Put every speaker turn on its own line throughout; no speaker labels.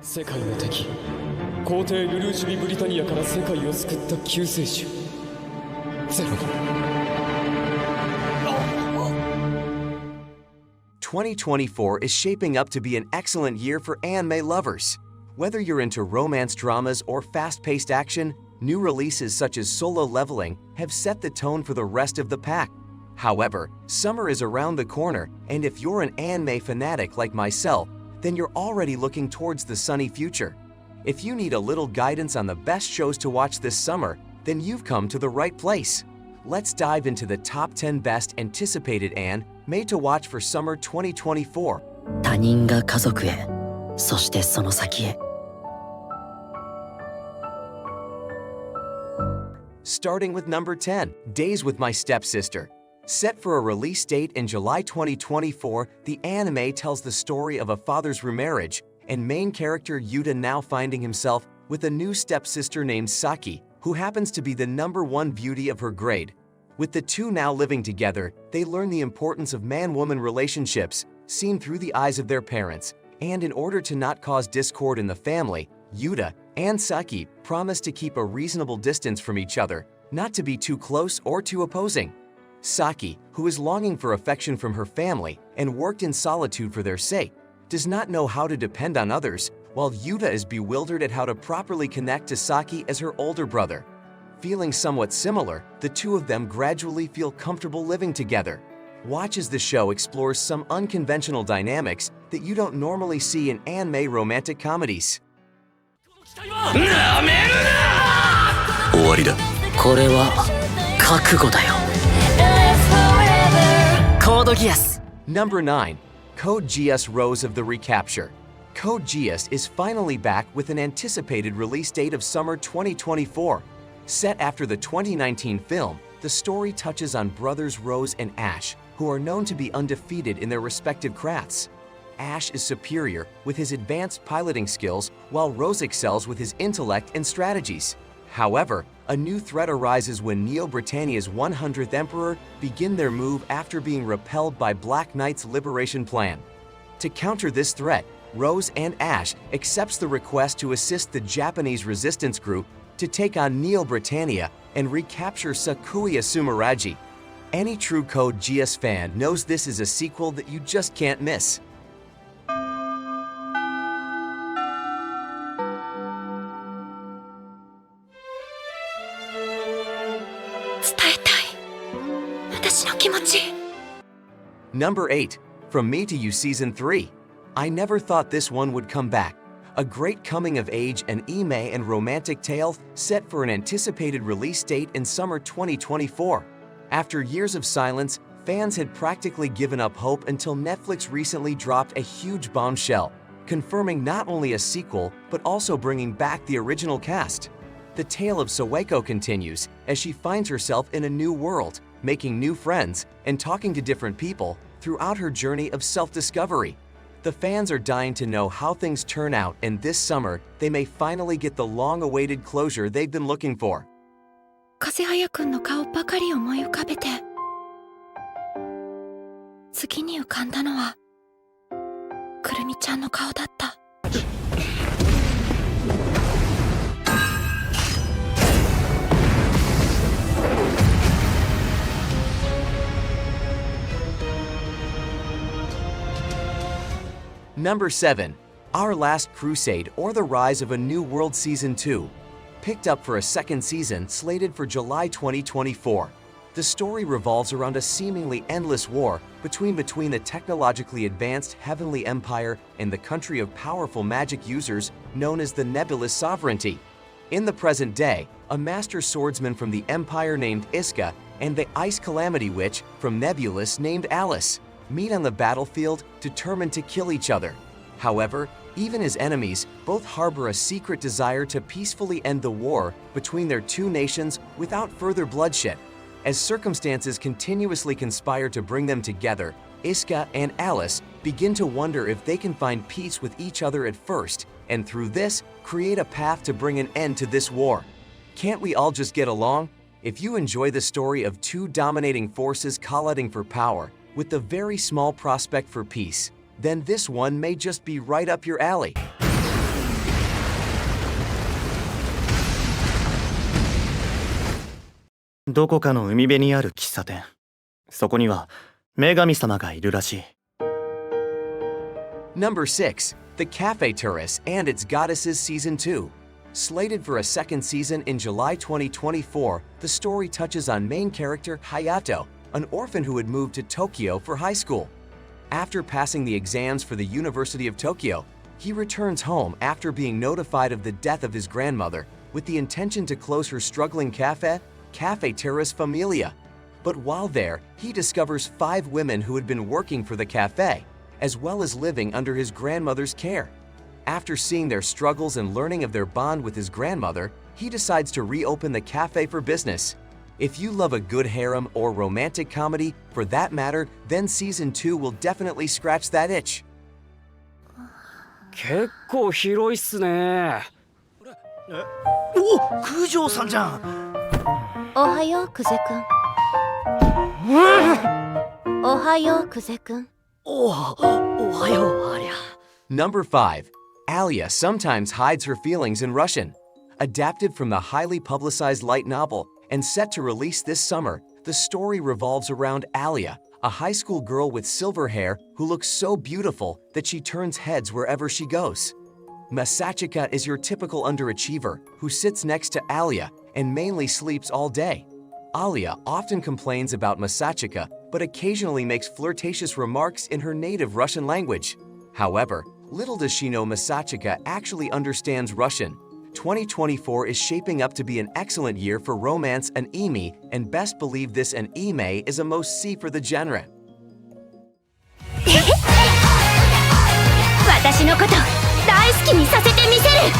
世界の敵皇帝ルルーシュビ・ブリタニアから世界を救った救世主ゼロだ。
2024 is shaping up to be an excellent year for anime lovers. Whether you're into romance dramas or fast-paced action, new releases such as Solo Leveling have set the tone for the rest of the pack. However, summer is around the corner, and if you're an anime fanatic like myself, then you're already looking towards the sunny future. If you need a little guidance on the best shows to watch this summer, then you've come to the right place. Let's dive into the top 10 best anticipated anime made to watch for summer 2024.
他人が家族へ、そしてその先へ。
Starting with number 10, Days with My Stepsister. Set for a release date in July 2024, the anime tells the story of a father's remarriage and main character Yuta now finding himself with a new stepsister named Saki, who happens to be the #1 beauty of her grade. With the two now living together, they learn the importance of man-woman relationships, seen through the eyes of their parents, and in order to not cause discord in the family, Yuta and Saki promise to keep a reasonable distance from each other, not to be too close or too opposing. Saki, who is longing for affection from her family and worked in solitude for their sake, does not know how to depend on others, while Yuta is bewildered at how to properly connect to Saki as her older brother. Feeling somewhat similar, the two of them gradually feel comfortable living together. Watch as the show explores some unconventional dynamics that you don't normally see in anime romantic comedies.
終わりだ。これは覚悟だよ。コードギアス。
Number 9. Code Geass Rose of the Recapture. Code Geass is finally back with an anticipated release date of summer 2024. Set after the 2019 film, the story touches on brothers Rose and Ash, who are known to be undefeated in their respective crafts. Ash is superior with his advanced piloting skills, while Rose excels with his intellect and strategies. However, a new threat arises when Neo Britannia's 100th Emperor begin their move after being repelled by Black Knight's liberation plan. To counter this threat, Rose and Ash accepts the request to assist the Japanese resistance group to take on Neo Britannia and recapture Sakuya Sumeragi. Any true Code Geass fan knows this is a sequel that you just can't miss. Number 8. From Me to You Season 3. I never thought this one would come back. A great coming-of-age and anime and romantic tale set for an anticipated release date in summer 2024. After years of silence, fans had practically given up hope until Netflix recently dropped a huge bombshell, confirming not only a sequel but also bringing back the original cast. The tale of Sawako continues as she finds herself in a new world, making new friends and talking to different people throughout her journey of self-discovery. The fans are dying to know how things turn out, and this summer they may finally get the long-awaited closure they've been looking for.
風早くんの顔ばかり思い浮かべて、次に浮かんだのはくるみちゃんの顔だった。
Number 7. Our Last Crusade or the Rise of a New World Season 2. Picked up for a second season slated for July 2024. The story revolves around a seemingly endless war between the technologically advanced Heavenly Empire and the country of powerful magic users known as the Nebulous Sovereignty. In the present day, a master swordsman from the Empire named Iska and the Ice Calamity Witch from Nebulous named Alice meet on the battlefield determined to kill each other. However, even as enemies, both harbor a secret desire to peacefully end the war between their two nations without further bloodshed. As circumstances continuously conspire to bring them together, Iska and Alice begin to wonder if they can find peace with each other at first, and through this, create a path to bring an end to this war. Can't we all just get along? If you enjoy the story of two dominating forces colliding for power, with the very small prospect for peace, then this one may just be right up your alley.
どこかの海辺にある喫茶店。そこには女神様がいるらしい。
Number 6. The Cafe Tourist and Its Goddesses Season 2. Slated for a second season in July 2024, the story touches on main character Hayato, an orphan who had moved to Tokyo for high school. After passing the exams for the University of Tokyo, he returns home after being notified of the death of his grandmother with the intention to close her struggling cafe, Cafe Terrace Familia. But while there, he discovers 5 women who had been working for the cafe, as well as living under his grandmother's care. After seeing their struggles and learning of their bond with his grandmother, he decides to reopen the cafe for business. If you love a good harem or romantic comedy, for that matter, then Season 2 will definitely scratch that itch.
結構広いっすね。
お、九条さんじゃん。
おはよう久世くん。おはよう久世くん。
おはようありゃ。
Number 5. Alia sometimes hides her feelings in Russian. Adapted from the highly publicized light novel and set to release this summer, the story revolves around Alia, a high school girl with silver hair who looks so beautiful that she turns heads wherever she goes. Masachika is your typical underachiever who sits next to Alia and mainly sleeps all day. Alia often complains about Masachika, but occasionally makes flirtatious remarks in her native Russian language. However, little does she know Masachika actually understands Russian. 2024 is shaping up to be an excellent year for romance and anime, and best believe this anime is a must-see for the genre.
私のこと大好きにさせてみせる。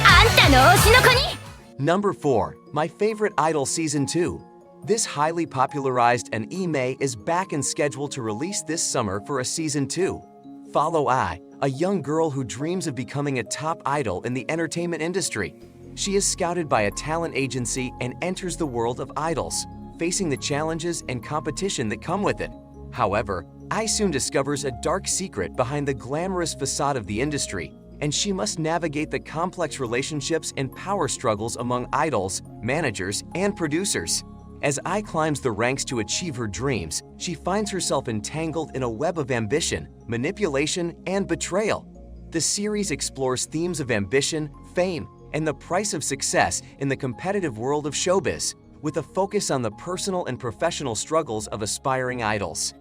あんたの推しの子に。
Number 4. My Favorite Idol Season 2. This highly popularized anime is back and scheduled to release this summer for a Season 2. Follow Ai, a young girl who dreams of becoming a top idol in the entertainment industry. She is scouted by a talent agency and enters the world of idols, facing the challenges and competition that come with it. However, Ai soon discovers a dark secret behind the glamorous facade of the industry, and she must navigate the complex relationships and power struggles among idols, managers, and producers. As Ai climbs the ranks to achieve her dreams, she finds herself entangled in a web of ambition, manipulation, and betrayal. The series explores themes of ambition, fame, and the price of success in the competitive world of showbiz, with a focus on the personal and professional struggles of aspiring idols.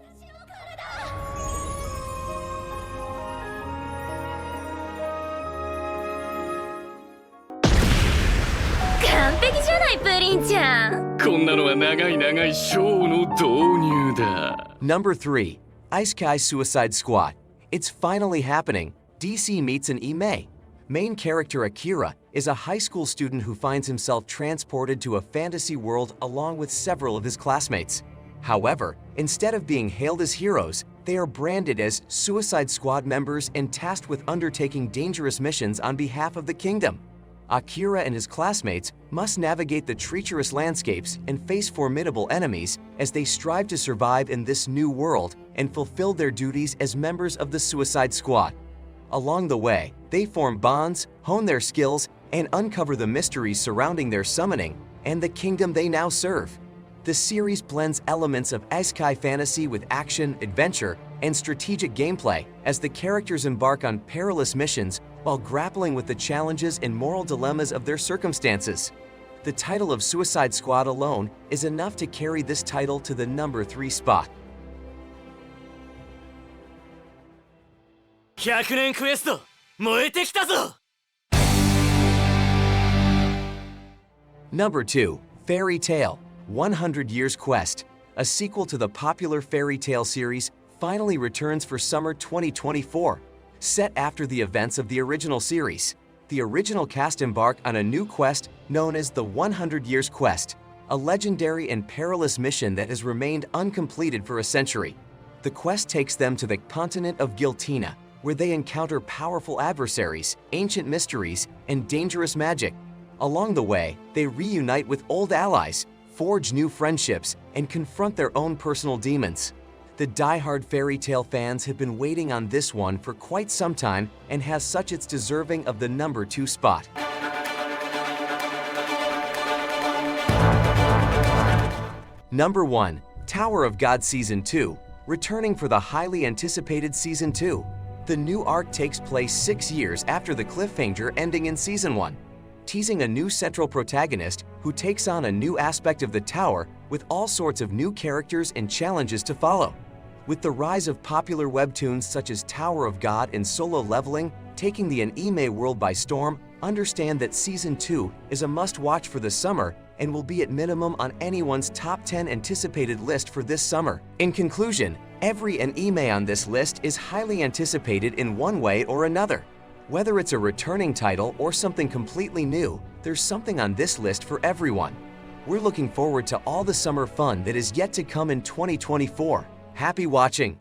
完璧じゃないプリンちゃん。
こんなのは長い長いショーの導入だ。
Number 3. Isekai Suicide Squad. It's finally happening. DC meets an Ime. Main character Akira is a high school student who finds himself transported to a fantasy world along with several of his classmates. However, instead of being hailed as heroes, they are branded as Suicide Squad members and tasked with undertaking dangerous missions on behalf of the kingdom. Akira and his classmates must navigate the treacherous landscapes and face formidable enemies as they strive to survive in this new world and fulfill their duties as members of the Suicide Squad. Along the way, they form bonds, hone their skills, and uncover the mysteries surrounding their summoning and the kingdom they now serve. The series blends elements of isekai fantasy with action, adventure, and strategic gameplay as the characters embark on perilous missions while grappling with the challenges and moral dilemmas of their circumstances. The title of Suicide Squad alone is enough to carry this title to the number 3 spot.
100年クエスト燃えてきたぞ。
Number 2. Fairy Tail 100 Years Quest. A sequel to the popular Fairy Tail series finally returns for summer 2024. Set after the events of the original series, the original cast embark on a new quest known as the 100 Years Quest, a legendary and perilous mission that has remained uncompleted for a century. The quest takes them to the continent of Giltina, where they encounter powerful adversaries, ancient mysteries, and dangerous magic. Along the way, they reunite with old allies, forge new friendships, and confront their own personal demons. The die-hard Fairy Tail fans have been waiting on this one for quite some time and has such it's deserving of the number 2 spot. Number 1. Tower of God Season 2, returning for the highly anticipated Season 2. The new arc takes place 6 years after the cliffhanger ending in Season 1, teasing a new central protagonist who takes on a new aspect of the tower with all sorts of new characters and challenges to follow. With the rise of popular webtoons such as Tower of God and Solo Leveling taking the anime world by storm, understand that Season 2 is a must-watch for the summer and will be at minimum on anyone's top 10 anticipated list for this summer. In conclusion, every anime on this list is highly anticipated in one way or another. Whether it's a returning title or something completely new, there's something on this list for everyone. We're looking forward to all the summer fun that is yet to come in 2024. Happy watching!